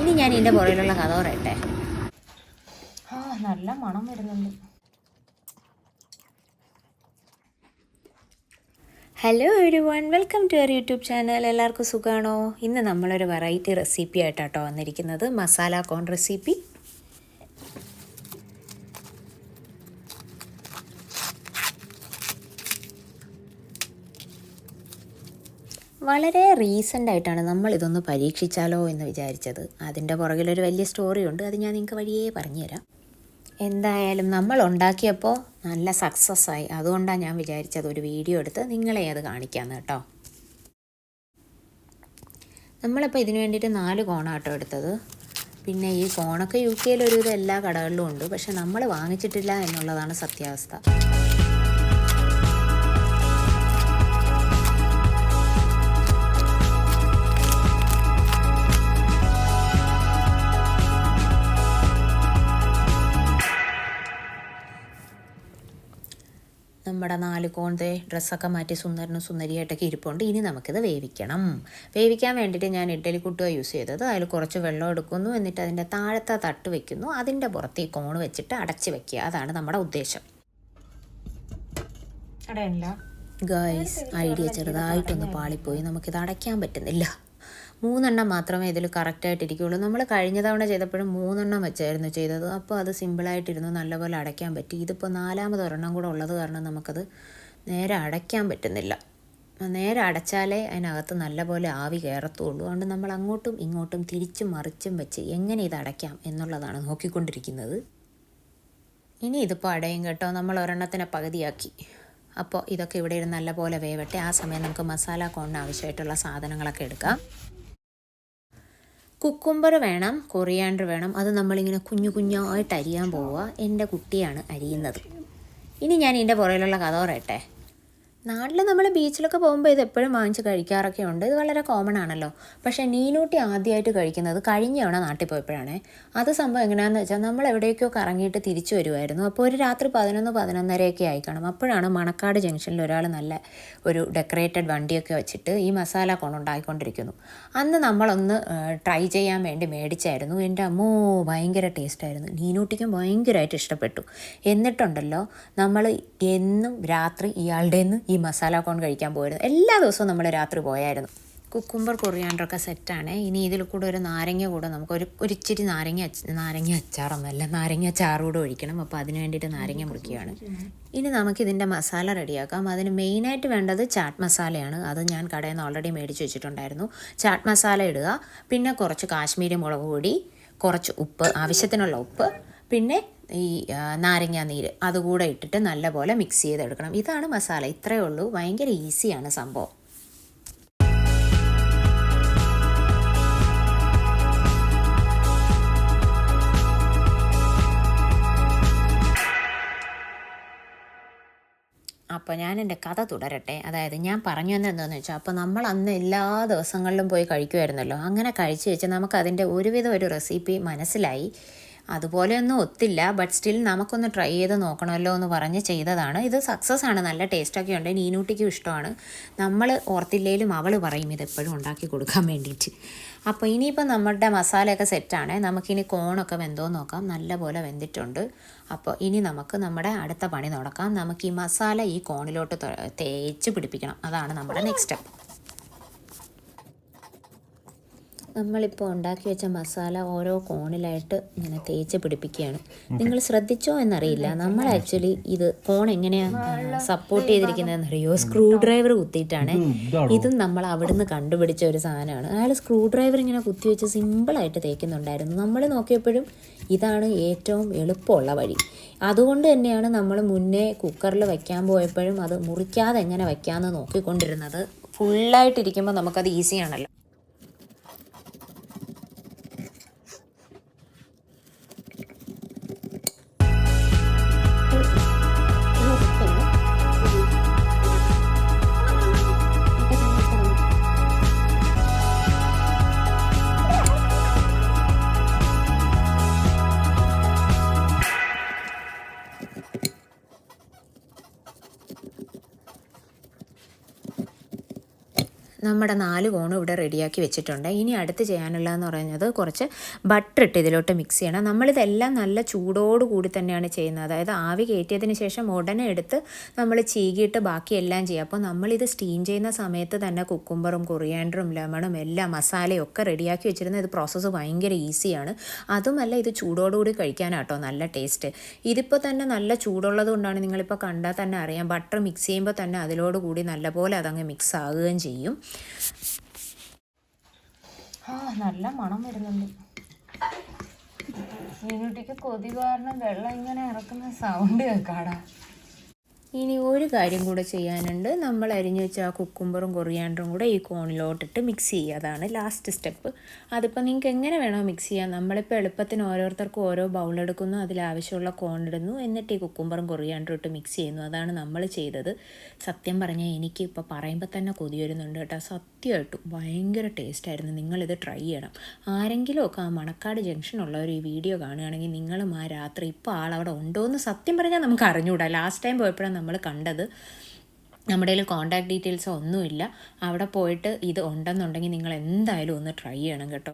ഇനി ഞാൻ ഇതിൻ്റെ പുറകിലുള്ള കഥ പറയട്ടെ. നല്ല മണം വരുന്നുണ്ട്. Hello everyone, welcome to our YouTube channel. എല്ലാവർക്കും സുഖമാണോ? ഇന്ന് നമ്മളൊരു വെറൈറ്റി റെസിപ്പി ആയിട്ടാട്ടോ വന്നിരിക്കുന്നത്. Masala corn recipe. വളരെ റീസെൻ്റായിട്ടാണ് നമ്മളിതൊന്ന് പരീക്ഷിച്ചാലോ എന്ന് വിചാരിച്ചത്. അതിൻ്റെ പുറകിലൊരു വലിയ സ്റ്റോറിയുണ്ട്, അത് ഞാൻ നിങ്ങൾക്ക് വഴിയേ പറഞ്ഞുതരാം. എന്തായാലും നമ്മൾ ഉണ്ടാക്കിയപ്പോൾ നല്ല സക്സസ് ആയി. അതുകൊണ്ടാണ് ഞാൻ വിചാരിച്ചത് ഒരു വീഡിയോ എടുത്ത് നിങ്ങളെ അത് കാണിക്കാമെന്ന് കേട്ടോ. നമ്മളിപ്പോൾ ഇതിന് വേണ്ടിയിട്ട് 4 കോണാട്ടോ എടുത്തത്. പിന്നെ ഈ കോണൊക്കെ UK ഒരുവിധം എല്ലാ കടകളിലും ഉണ്ട്, പക്ഷെ നമ്മൾ വാങ്ങിച്ചിട്ടില്ല എന്നുള്ളതാണ് സത്യാവസ്ഥ. നമ്മുടെ 4 കോണത്തെ ഡ്രസ്സൊക്കെ മാറ്റി സുന്ദരിയായിട്ടൊക്കെ ഇരിപ്പുണ്ട്. ഇനി നമുക്കിത് വേവിക്കണം. വേവിക്കാൻ വേണ്ടിയിട്ട് ഞാൻ ഇഡ്ഡലി കുട്ടുക യൂസ് ചെയ്തത്. അതിൽ കുറച്ച് വെള്ളം എടുക്കുന്നു, എന്നിട്ട് അതിൻ്റെ താഴത്തെ തട്ട് വെക്കുന്നു, അതിൻ്റെ പുറത്ത് ഈ കോണ് വെച്ചിട്ട് അടച്ച് വെക്കുക. അതാണ് നമ്മുടെ ഉദ്ദേശം. ഗൈസ്, ഐഡിയ ചെറുതായിട്ടൊന്ന് പാളിപ്പോയി. നമുക്കിത് അടയ്ക്കാൻ പറ്റുന്നില്ല. 3 എണ്ണം മാത്രമേ ഇതിൽ കറക്റ്റായിട്ടിരിക്കുകയുള്ളൂ. നമ്മൾ കഴിഞ്ഞ തവണ ചെയ്തപ്പോഴും 3 എണ്ണം വെച്ചായിരുന്നു ചെയ്തത്. അപ്പോൾ അത് സിമ്പിളായിട്ടിരുന്നു, നല്ലപോലെ അടയ്ക്കാൻ പറ്റി. ഇതിപ്പോൾ 4ാമത് ഒരെണ്ണം കൂടെ ഉള്ളത് കാരണം നമുക്കത് നേരെ അടയ്ക്കാൻ പറ്റുന്നില്ല. നേരെ അടച്ചാലേ അതിനകത്ത് നല്ലപോലെ ആവി കയറത്തുള്ളൂ. അതുകൊണ്ട് നമ്മൾ അങ്ങോട്ടും ഇങ്ങോട്ടും തിരിച്ചും മറിച്ചും വെച്ച് എങ്ങനെ ഇത് അടയ്ക്കാം എന്നുള്ളതാണ് നോക്കിക്കൊണ്ടിരിക്കുന്നത്. ഇനി ഇതിപ്പോൾ അടയും കേട്ടോ. നമ്മൾ ഒരെണ്ണത്തിനെ പകുതിയാക്കി. അപ്പോൾ ഇതൊക്കെ ഇവിടെ ഇരുന്ന് നല്ലപോലെ വേവട്ടെ. ആ സമയം നമുക്ക് മസാല കോണിന് ആവശ്യമായിട്ടുള്ള സാധനങ്ങളൊക്കെ എടുക്കാം. കുക്കുംബർ വേണം, കൊറിയാണ്ടർ വേണം. അത് നമ്മളിങ്ങനെ കുഞ്ഞു കുഞ്ഞായിട്ട് അരിയാൻ പോവുക. എൻ്റെ കുട്ടിയാണ് അരിയുന്നത്. ഇനി ഞാൻ ഇതിൻ്റെ പുറകിലുള്ള കഥ പറയട്ടെ. നാട്ടിൽ നമ്മൾ ബീച്ചിലൊക്കെ പോകുമ്പോൾ ഇത് എപ്പോഴും വാങ്ങിച്ച് കഴിക്കാറൊക്കെ ഉണ്ട്. ഇത് വളരെ കോമൺ ആണല്ലോ. പക്ഷേ നീനൂട്ടി ആദ്യമായിട്ട് കഴിക്കുന്നത് കഴിഞ്ഞ തവണ നാട്ടിൽ പോയപ്പോഴാണ്. അത് സംഭവം എങ്ങനെയാണെന്ന് വെച്ചാൽ നമ്മൾ എവിടേക്കോ കറങ്ങിയിട്ട് തിരിച്ചു വരുമായിരുന്നു. അപ്പോൾ ഒരു രാത്രി 11-11:30 ആയിക്കണം. അപ്പോഴാണ് മണക്കാട് ജംഗ്ഷനിൽ ഒരാൾ നല്ല ഒരു ഡെക്കറേറ്റഡ് വണ്ടിയൊക്കെ വെച്ചിട്ട് ഈ മസാല കോൺ ഉണ്ടാക്കിക്കൊണ്ടിരിക്കുന്നു. അന്ന് നമ്മളൊന്ന് ട്രൈ ചെയ്യാൻ വേണ്ടി മേടിച്ചായിരുന്നു. എൻ്റെ അമ്മോ, ഭയങ്കര ടേസ്റ്റായിരുന്നു. നീനൂട്ടിക്കും ഭയങ്കരമായിട്ട് ഇഷ്ടപ്പെട്ടു. എന്നിട്ടുണ്ടല്ലോ, നമ്മൾ എന്നും രാത്രി ഇയാളുടെ നിന്ന് ഈ മസാല കോൺ കഴിക്കാൻ പോയിരുന്നു. എല്ലാ ദിവസവും നമ്മൾ രാത്രി പോയായിരുന്നു. കുക്കുംബർ കൊറിയാണ്ടറൊക്കെ സെറ്റാണ്. ഇനി ഇതിൽ കൂടെ ഒരു നാരങ്ങ കൂടെ നമുക്ക് ഒരിച്ചിരി നാരങ്ങ അച്ചാറൊന്നുമല്ല, നാരങ്ങ ചാറുകൂടെ ഒഴിക്കണം. അപ്പോൾ അതിന് വേണ്ടിയിട്ട് നാരങ്ങ മുറിക്കുകയാണ്. ഇനി നമുക്കിതിൻ്റെ മസാല റെഡിയാക്കാം. അതിന് മെയിനായിട്ട് വേണ്ടത് ചാട്ട് മസാലയാണ്. അത് ഞാൻ കടയിൽ നിന്ന് ഓൾറെഡി മേടിച്ച് വെച്ചിട്ടുണ്ടായിരുന്നു. ചാട്ട് മസാല ഇടുക, പിന്നെ കുറച്ച് കാശ്മീരി മുളക് പൊടി, കുറച്ച് ഉപ്പ്, ആവശ്യത്തിനുള്ള ഉപ്പ്, പിന്നെ ഈ നാരങ്ങ നീര് അതുകൂടെ ഇട്ടിട്ട് നല്ലപോലെ മിക്സ് ചെയ്തെടുക്കണം. ഇതാണ് മസാല. ഇത്രയേ ഉള്ളൂ. ഭയങ്കര ഈസിയാണ് സംഭവം. അപ്പോൾ ഞാൻ എൻ്റെ കഥ തുടരട്ടെ. അതായത് ഞാൻ പറഞ്ഞു എന്താണെന്ന് വെച്ചാൽ, അപ്പോൾ നമ്മൾ അന്ന് എല്ലാ ദിവസങ്ങളിലും പോയി കഴിക്കുമായിരുന്നല്ലോ. അങ്ങനെ കഴിച്ച് നമുക്കതിൻ്റെ ഒരുവിധം ഒരു റെസിപ്പി മനസ്സിലായി. അതുപോലെയൊന്നും ഒത്തില്ല, ബട്ട് സ്റ്റിൽ നമുക്കൊന്ന് ട്രൈ ചെയ്ത് നോക്കണമല്ലോ എന്ന് പറഞ്ഞ് ചെയ്തതാണ്. ഇത് സക്സസ് ആണ്. നല്ല ടേസ്റ്റൊക്കെ ഉണ്ട്. നീനൂട്ടിക്കും ഇഷ്ടമാണ്. നമ്മൾ ഓർത്തില്ലേലും അവൾ പറയും ഇതെപ്പോഴും ഉണ്ടാക്കി കൊടുക്കാൻ വേണ്ടിയിട്ട്. അപ്പോൾ ഇനിയിപ്പോൾ നമ്മുടെ മസാലയൊക്കെ സെറ്റാണ്. നമുക്കിനി കോണൊക്കെ വെന്തോ നോക്കാം. നല്ലപോലെ വെന്തിട്ടുണ്ട്. അപ്പോൾ ഇനി നമുക്ക് നമ്മുടെ അടുത്ത പണി തുടക്കാം. നമുക്ക് ഈ മസാല ഈ കോണിലോട്ട് തേച്ച് പിടിപ്പിക്കണം. അതാണ് നമ്മുടെ നെക്സ്റ്റ് സ്റ്റെപ്പ്. നമ്മളിപ്പോൾ ഉണ്ടാക്കി വെച്ച മസാല ഓരോ കോണിലായിട്ട് ഇങ്ങനെ തേച്ച് പിടിപ്പിക്കുകയാണ്. നിങ്ങൾ ശ്രദ്ധിച്ചോ എന്നറിയില്ല, നമ്മൾ ആക്ച്വലി ഇത് കോൺ എങ്ങനെയാണ് സപ്പോർട്ട് ചെയ്തിരിക്കുന്നതെന്നറിയോ? സ്ക്രൂ ഡ്രൈവർ കുത്തിയിട്ടാണ്. ഇതും നമ്മൾ അവിടുന്ന് കണ്ടുപിടിച്ച ഒരു സാധനമാണ്. അയാൾ സ്ക്രൂ ഡ്രൈവർ ഇങ്ങനെ കുത്തിവെച്ച് സിമ്പിളായിട്ട് തേക്കുന്നുണ്ടായിരുന്നു. നമ്മൾ നോക്കിയപ്പോഴും ഇതാണ് ഏറ്റവും എളുപ്പമുള്ള വഴി. അതുകൊണ്ട് തന്നെയാണ് നമ്മൾ മുന്നേ കുക്കറിൽ വയ്ക്കാൻ പോയപ്പോഴും അത് മുറിക്കാതെ എങ്ങനെ വയ്ക്കാമെന്ന് നോക്കിക്കൊണ്ടിരുന്നത്. ഫുള്ളായിട്ടിരിക്കുമ്പോൾ നമുക്കത് ഈസിയാണല്ലോ. നമ്മുടെ 4 കോണും ഇവിടെ റെഡിയാക്കി വെച്ചിട്ടുണ്ട്. ഇനി അടുത്ത് ചെയ്യാനുള്ളതെന്ന് പറയുന്നത് കുറച്ച് ബട്ടർ ഇട്ട് ഇതിലോട്ട് മിക്സ് ചെയ്യണം. നമ്മളിതെല്ലാം നല്ല ചൂടോടുകൂടി തന്നെയാണ് ചെയ്യുന്നത്. അതായത് ആവി കയറ്റിയതിന് ശേഷം ഉടനെ എടുത്ത് നമ്മൾ ചീകിയിട്ട് ബാക്കിയെല്ലാം ചെയ്യുക. അപ്പോൾ നമ്മളിത് സ്റ്റീം ചെയ്യുന്ന സമയത്ത് തന്നെ കുക്കുംബറും കൊറിയാൻഡറും ലെമണും എല്ലാം മസാലയും ഒക്കെ റെഡിയാക്കി വെച്ചിരുന്ന ഇത് പ്രോസസ്സ് ഭയങ്കര ഈസിയാണ്. അതുമല്ല ഇത് ചൂടോടുകൂടി കഴിക്കാനാട്ടോ നല്ല ടേസ്റ്റ്. ഇതിപ്പോൾ തന്നെ നല്ല ചൂടുള്ളത് കൊണ്ടാണ്, നിങ്ങളിപ്പോൾ കണ്ടാൽ തന്നെ അറിയാം, ബട്ടർ മിക്സ് ചെയ്യുമ്പോൾ തന്നെ അതിലോടുകൂടി നല്ലപോലെ അതങ്ങ് മിക്സ് ആകുകയും ചെയ്യും. നല്ല മണം വരുന്നുണ്ട്. മീനുട്ടിക്ക് കൊതി കാരണം വെള്ളം ഇങ്ങനെ ഇറക്കുന്ന സൗണ്ട് കേൾക്കാടാ. ഇനി ഒരു കാര്യം കൂടെ ചെയ്യാനുണ്ട്. നമ്മൾ അരിഞ്ഞു വെച്ച ആ കുക്കുംബറും കൊറിയാൻഡറും കൂടെ ഈ കോണിലോട്ടിട്ട് മിക്സ് ചെയ്യുക. അതാണ് ലാസ്റ്റ് സ്റ്റെപ്പ്. അതിപ്പോൾ നിങ്ങൾക്ക് എങ്ങനെ വേണോ മിക്സ് ചെയ്യാം. നമ്മളിപ്പോൾ എളുപ്പത്തിന് ഓരോരുത്തർക്കും ഓരോ ബൗളെടുക്കുന്നു, അതിലാവശ്യമുള്ള കോൺ ഇടുന്നു, എന്നിട്ട് ഈ കുക്കുംബറും കൊറിയാൻഡറും ഇട്ട് മിക്സ് ചെയ്യുന്നു. അതാണ് നമ്മൾ ചെയ്തത്. സത്യം പറഞ്ഞാൽ എനിക്ക് ഇപ്പോൾ പറയുമ്പോൾ തന്നെ കൊതി വരുന്നുണ്ട് കേട്ടോ. സത്യമായിട്ടും ഭയങ്കര ടേസ്റ്റായിരുന്നു. നിങ്ങളിത് ട്രൈ ചെയ്യണം. ആരെങ്കിലും ഒക്കെ ആ മണക്കാട് ജംഗ്ഷനുള്ളവർ ഈ വീഡിയോ കാണുകയാണെങ്കിൽ നിങ്ങളും ആ രാത്രി ഇപ്പോൾ ആളവിടെ ഉണ്ടോ എന്ന് സത്യം പറഞ്ഞാൽ നമുക്ക് അറിഞ്ഞുകൂടാ. ലാസ്റ്റ് ടൈം പോയപ്പോഴാണ് നമ്മൾ കണ്ടത്. നമ്മുടെ കയ്യിൽ കോൺടാക്ട് ഡീറ്റെയിൽസോ ഒന്നുമില്ല. അവിടെ പോയിട്ട് ഇത് ഉണ്ടെന്നുണ്ടെങ്കിൽ നിങ്ങൾ എന്തായാലും ഒന്ന് ട്രൈ ചെയ്യണം കേട്ടോ.